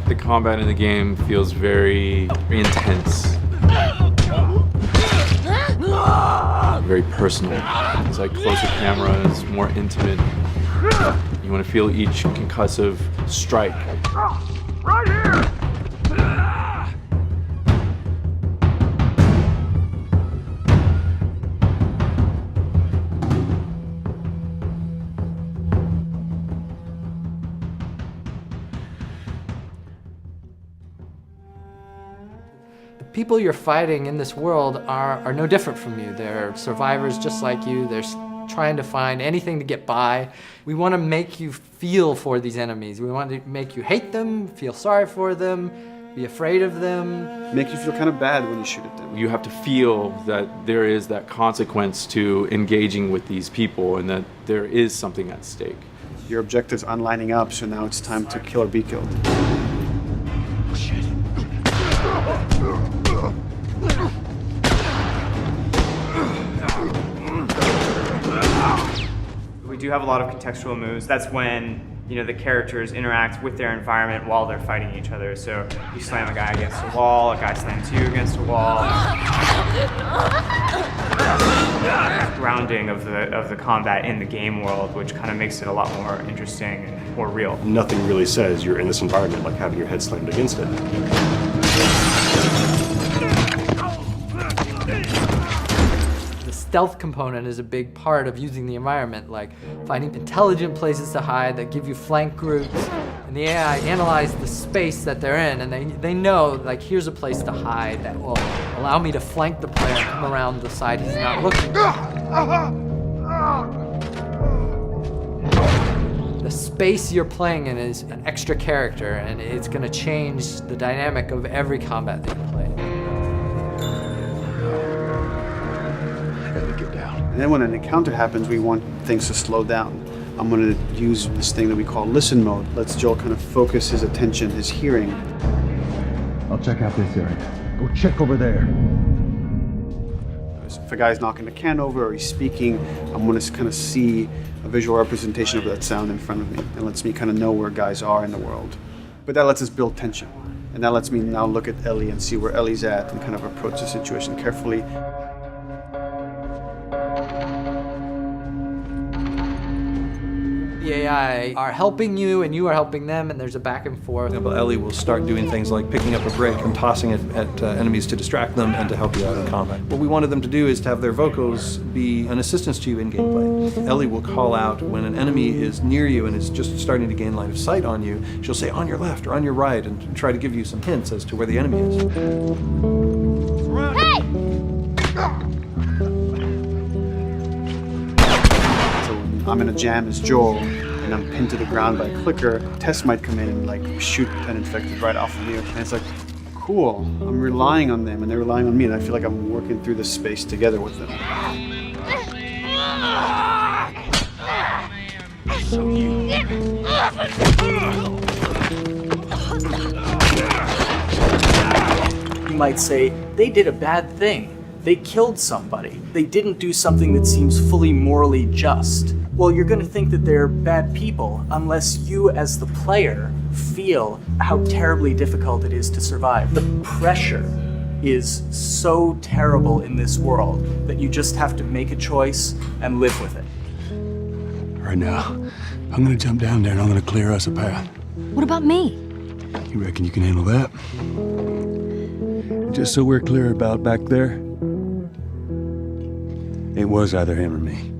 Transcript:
The combat in the game feels very intense. Very personal. It's like closer cameras, more intimate. You want to feel each concussive strike. Right here! The people you're fighting in this world are no different from you. They're survivors just like you. They're trying to find anything to get by. We want to make you feel for these enemies. We want to make you hate them, feel sorry for them, be afraid of them. Make you feel kind of bad when you shoot at them. You have to feel that there is that consequence to engaging with these people and that there is something at stake. Your objectives aren't lining up, so now it's time to kill or be killed. We do have a lot of contextual moves. That's when, you know, the characters interact with their environment while they're fighting each other. So you slam a guy against a wall, a guy slams you against a wall. Grounding of the combat in the game world, which kind of makes it a lot more interesting and more real. Nothing really says you're in this environment like having your head slammed against it. Stealth component is a big part of using the environment, like finding intelligent places to hide that give you flank groups. And the AI analyze the space that they're in, and they know, like, here's a place to hide that will allow me to flank the player and come around the side he's not looking. The space you're playing in is an extra character, and it's going to change the dynamic of every combat that you play. And then when an encounter happens, we want things to slow down. I'm going to use this thing that we call listen mode. Lets Joel kind of focus his attention, his hearing. I'll check out this area. Go check over there. If a guy's knocking a can over or he's speaking, I'm going to kind of see a visual representation of that sound in front of me. It lets me kind of know where guys are in the world. But that lets us build tension. And that lets me now look at Ellie and see where Ellie's at and kind of approach the situation carefully. The AI are helping you and you are helping them, and there's a back and forth. For example, Ellie will start doing things like picking up a brick and tossing it at enemies to distract them and to help you out in combat. What we wanted them to do is to have their vocals be an assistance to you in gameplay. Ellie will call out when an enemy is near you and is just starting to gain line of sight on you. She'll say on your left or on your right and try to give you some hints as to where the enemy is. Hey! So when I'm in a jam as Joel, and I'm pinned to the ground by a clicker, Tess might come in and like shoot an infected right off of me. And it's like, cool, I'm relying on them and they're relying on me, and I feel like I'm working through this space together with them. You might say, they did a bad thing. They killed somebody. They didn't do something that seems fully morally just. Well, you're going to think that they're bad people unless you, as the player, feel how terribly difficult it is to survive. The pressure is so terrible in this world that you just have to make a choice and live with it. Right now, I'm gonna jump down there and I'm gonna clear us a path. What about me? You reckon you can handle that? Just so we're clear about back there, it was either him or me.